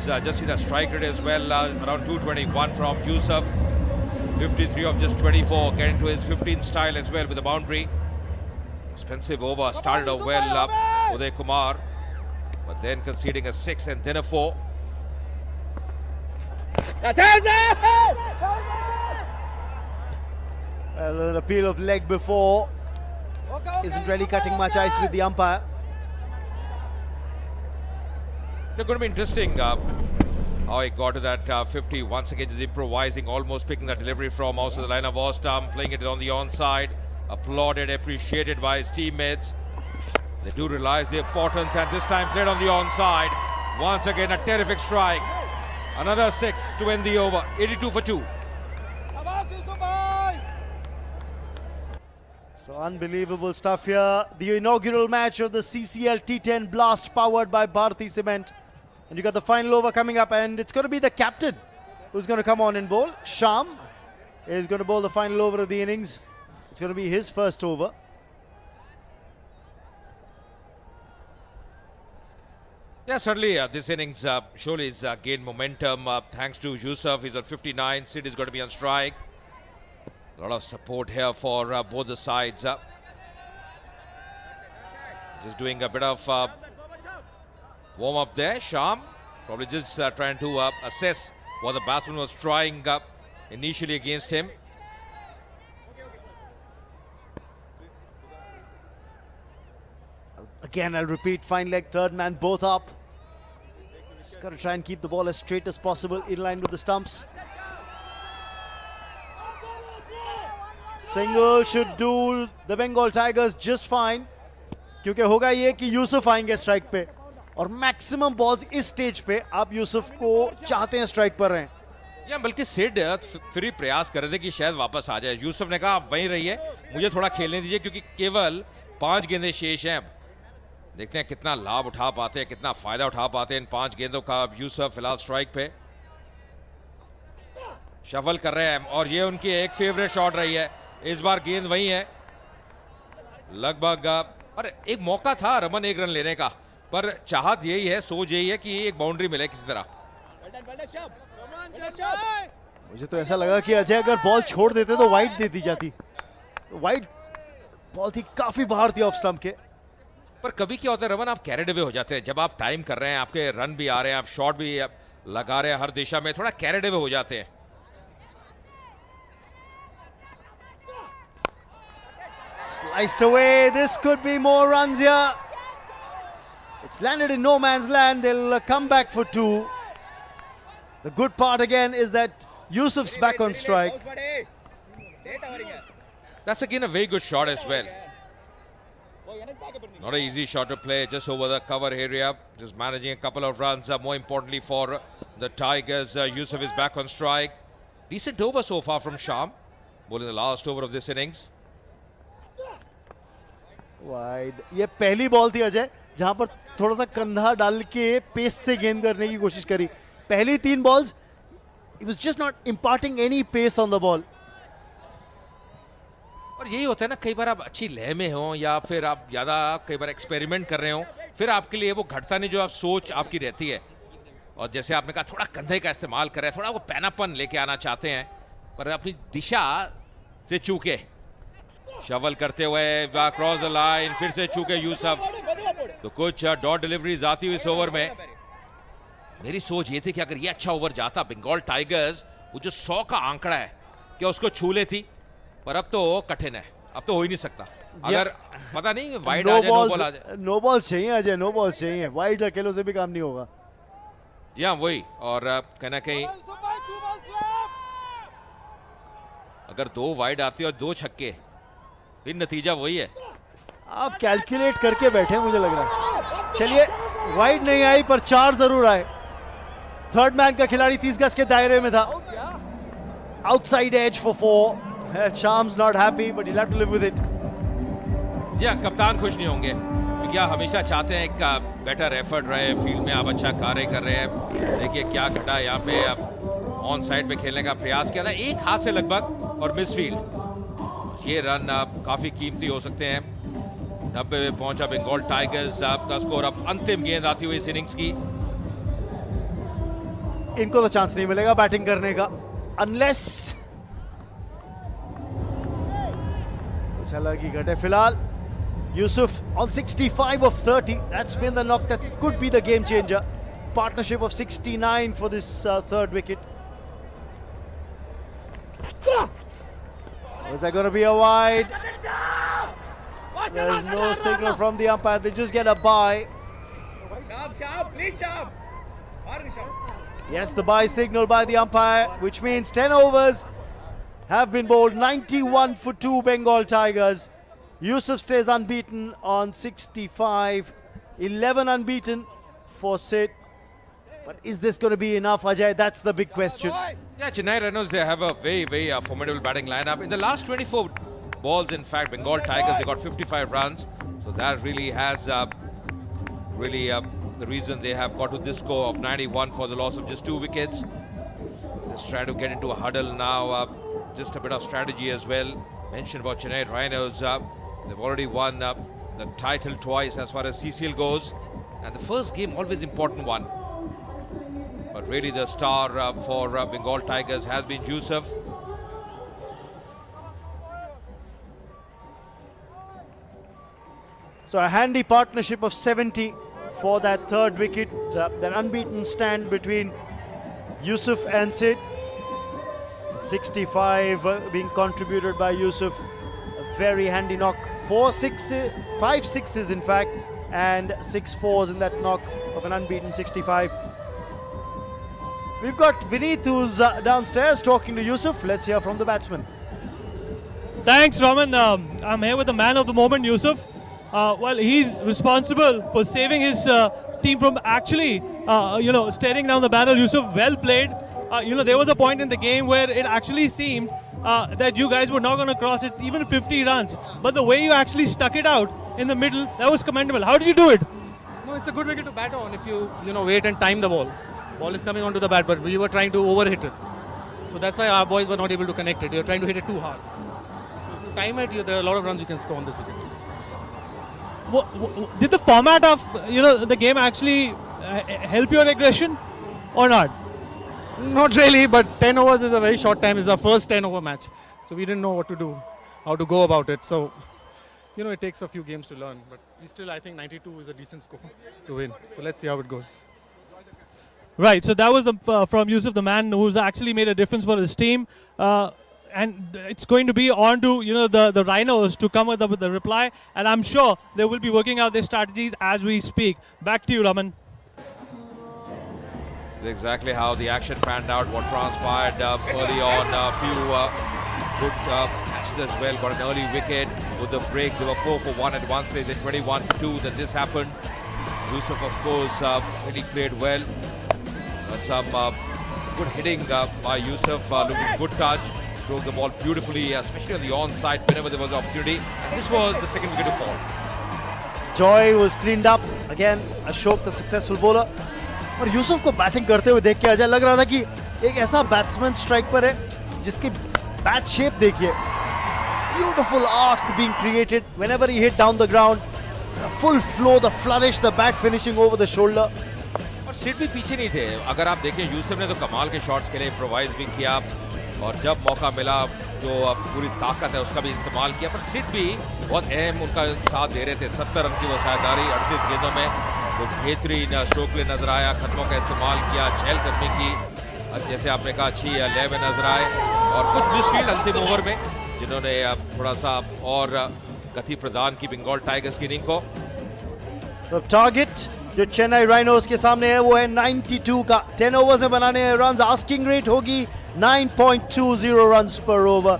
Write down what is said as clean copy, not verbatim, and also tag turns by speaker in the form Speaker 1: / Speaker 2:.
Speaker 1: just see the strike rate as well, around 221 from Yusuf. 53 of just 24, getting to his 15th style as well with the boundary. Expensive over, started off well Uday Kumar, but then conceding a 6 and then a 4.
Speaker 2: Well, an appeal of leg before isn't really cutting much ice with the umpire.
Speaker 1: It's going to be interesting how he got to that 50. Once again, just improvising, almost picking the delivery from also the line of off stump, playing it on the onside. Applauded, appreciated by his teammates. They do realize the importance, and this time played on the onside. Once again, a terrific strike. Another 6 to end the over. 82 for 2.
Speaker 2: So unbelievable stuff here. The inaugural match of the CCL T10 Blast powered by Bharati Cement. And you got the final over coming up, and it's going to be the captain who's going to come on and bowl. Sham is going to bowl the final over of the innings. It's going to be his first over.
Speaker 1: Yeah, certainly this innings surely is gained momentum thanks to Yusuf. He's on 59. Sid is going to be on strike. A lot of support here for both the sides. Just doing a bit of warm up there. Sham probably just trying to assess what the batsman was trying initially against him.
Speaker 2: Again, I'll repeat, fine leg, third man, both up. Just got to try and keep the ball as straight as possible, in line with the stumps. Single should do the Bengal Tigers just fine. क्योंकि होगा ये कि यूसुफ आएंगे strike पे, और maximum balls इस stage पे आप यूसुफ को चाहते हैं स्ट्राइक पर रहें.
Speaker 1: या बल्कि सिड फिर ही प्रयास कर रहे थे कि शायद वापस आ जाए. यूसुफ ने कहा आप वहीं रहिए, मुझे थोड़ा खेलने दीजिए, क्योंकि केवल 5 गेंदें शेष हैं. देखते हैं कितना लाभ उठा पाते हैं, कितना फायदा उठा पाते हैं इन 5 गेंदों का. यूसुफ फिलहाल स्ट्राइक पे शफल कर रहे हैं, और ये उनकी एक फेवरेट शॉट रही है. इस बार गेंद वही है लगभग. अरे एक मौका था रमन 1 रन लेने का, पर चाहत यही है, सोच यही है कि एक बाउंड्री मिले किसी तरह.
Speaker 2: मुझे तो ऐसा लगा कि अजय अगर बॉल छोड़ देते तो वाइड दे दी जाती. वाइड बॉल थी, काफी बाहर थी ऑफ स्टंप के.
Speaker 1: पर कभी क्या होता है रमन, आप कैरेड अवे हो जाते हैं. जब आप टाइम कर रहे हैं, आपके रन भी आ रहे हैं, आप शॉट भी लगा रहे हैं हर दिशा में, थोड़ा कैरेड अवे हो जाते हैं.
Speaker 2: Sliced away. This could be more runs here. It's landed in no man's land. They'll come back for 2. The good part again is that Yusuf's back on strike.
Speaker 1: That's again a very good shot as well. Not an easy shot to play, just over the cover area, just managing a couple of runs. More importantly for the Tigers, Yusuf is back on strike. Decent over so far from Sham, bowling the last over of this innings.
Speaker 2: Wide. ये पहली ball थी अजय जहां पर थोड़ा सा कंधा डाल के पेस से गेंद करने की कोशिश करी. पहली 3 balls he was just not imparting any pace on the ball.
Speaker 1: और यही होता है ना, कई बार आप अच्छी लय में हो या फिर आप ज्यादा कई बार एक्सपेरिमेंट कर रहे हो, फिर आपके लिए वो घटता नहीं जो आप सोच आपकी रहती है. और जैसे आपने कहा, थोड़ा कंधे का इस्तेमाल कर रहे हैं, थोड़ा वो पैनापन लेके आना चाहते हैं, पर अपनी दिशा से चूके. शवल करते हुए क्रॉस द लाइन, फिर से चूके यूसुफ. तो कुछ डॉट डिलीवरीज आती हुई इस ओवर में. मेरी सोच ये थी कि अगर ये अच्छा ओवर जाता, बंगाल टाइगर्स वो जो 100 का आंकड़ा है क्या उसको छू लेती, पर अब तो कठिन है, अब तो हो ही नहीं सकता. अगर पता नहीं वाइड आ जाए, नो बॉल आ जाए.
Speaker 2: नो बॉल्स चाहिए अजय, नो बॉल्स चाहिए. वाइड अकेलों से भी काम नहीं होगा.
Speaker 1: जी हाँ, वही. और कहीं ना कहीं अगर 2 वाइड आती और 2 छक्के, फिर नतीजा वही है.
Speaker 2: आप कैलकुलेट करके बैठे मुझे लग रहा है. चलिए, वाइड नहीं आई पर 4 जरूर आए. थर्ड मैन का खिलाड़ी 30 गज के दायरे में था. Outside edge for 4. Sham's not happy, but he'll have to live with it.
Speaker 1: जी हाँ, कप्तान खुश नहीं होंगे, क्योंकि आप हमेशा चाहते हैं एक बेटर एफर्ट रहे, फील्ड में आप अच्छा कार्य कर रहे हैं. देखिए क्या घटा यहाँ पे. आप ऑन साइड पे खेलने का प्रयास किया था, एक हाथ से लगभग, और मिस फील्ड. ये रन काफी कीमती हो सकते हैं. 90 में पहुंचा बंगाल टाइगर्स. आपका स्कोर. अब अंतिम गेंद आती हुई इस इनिंग्स की.
Speaker 2: इनको तो चांस नहीं मिलेगा बैटिंग करने का अनलेस कुछ अलग ही घटे. फिलहाल Yusuf on 65 of 30. That's been the knock that could be the game changer. Partnership of 69 for this third wicket. Was that going to be a wide? There's no signal from the umpire. They just get a bye.
Speaker 3: Sharp, please sharp.
Speaker 2: Yes, the bye signal by the umpire, which means 10 overs have been bowled. 91 for 2 Bengal Tigers. Yusuf stays unbeaten on 65. 11 unbeaten for Sid. But is this going to be enough, Ajay? That's the big question.
Speaker 1: Yeah, Chennai Rhinos, they have a very formidable batting lineup. In the last 24 balls, in fact, Bengal Tigers, they got 55 runs. So that really has the reason they have got to this score of 91 for the loss of just 2 wickets. Just trying to get into a huddle now. Just a bit of strategy as well. Mentioned about Chennai Rhinos. They've already won the title twice as far as CCL goes. And the first game, always important one. But really the star for Bengal Tigers has been Yusuf.
Speaker 2: So a handy partnership of 70 for that third wicket. That unbeaten stand between Yusuf and Sid. 65 being contributed by Yusuf. A very handy knock. 5 sixes in fact, and 6 fours in that knock of an unbeaten 65. We've got Vineet who's downstairs talking to Yusuf. Let's hear from the batsman.
Speaker 4: Thanks, Raman. I'm here with the man of the moment, Yusuf. Well, he's responsible for saving his team from actually, staring down the barrel. Yusuf, well played. There was a point in the game where it actually seemed that you guys were not going to cross it, even 50 runs. But the way you actually stuck it out in the middle, that was commendable. How did you do it?
Speaker 3: No, it's a good wicket to bat on if you wait and time the ball. Ball is coming onto the bat, but we were trying to overhit it. So that's why our boys were not able to connect it. You're trying to hit it too hard. So if you time it, there are a lot of runs you can score on this wicket.
Speaker 4: Did the format of the game actually help your aggression or not?
Speaker 3: Not really, but 10 overs is a very short time. It's our first 10 over match. So we didn't know what to do, how to go about it. So, it takes a few games to learn. But we still, I think 92 is a decent score to win. So let's see how it goes.
Speaker 4: Right, so that was from Yusuf, the man who's actually made a difference for his team. And it's going to be on to the Rhinos to come up with the reply. And I'm sure they will be working out their strategies as we speak. Back to you, Raman.
Speaker 1: Exactly how the action panned out, what transpired early on. A few good catches as well. Got an early wicket with the break. They were 4 for 1 at one stage, then 21 for 2. Then this happened. Yusuf, of course, really played well. But some good hitting by Yusuf, looking good touch. Drove the ball beautifully, especially on the onside whenever there was an opportunity. And this was the second wicket to fall.
Speaker 2: Joy was cleaned up. Again, Ashok, the successful bowler. और यूसुफ को batting करते हुए देख के अजय लग रहा था कि एक ऐसा बैट्समैन स्ट्राइक पर है जिसकी बैट शेप देखिए. Beautiful arc being created whenever he hit down the ground. Full flow, the flourish, the bat finishing over the shoulder.
Speaker 1: और सिड भी पीछे नहीं थे. अगर आप देखें, यूसुफ ने तो कमाल के शॉट्स के लिए इम्प्रोवाइज भी किया और जब मौका मिला जो पूरी ताकत है उसका भी इस्तेमाल किया. पर सिड भी बहुत अहम उनका साथ दे रहे थे. 70 रन की वो शायदारी 38 गेंदों में. वो बेहतरीन स्ट्रोक ले नजर आया, खत्मों का इस्तेमाल किया, चहलकदमी की, जैसे आपने कहा अच्छी लय में नजर आए. और कुछ मिसफील्ड अंतिम ओवर में जिन्होंने थोड़ा सा और गति प्रदान की बंगाल टाइगर्स की इनिंग को.
Speaker 2: तो टारगेट जो चेन्नई राइनोज के सामने है वो है 92 का. 10 ओवर्स में बनाने रन्स. आस्किंग रेट होगी 9.20 रन्स पर ओवर.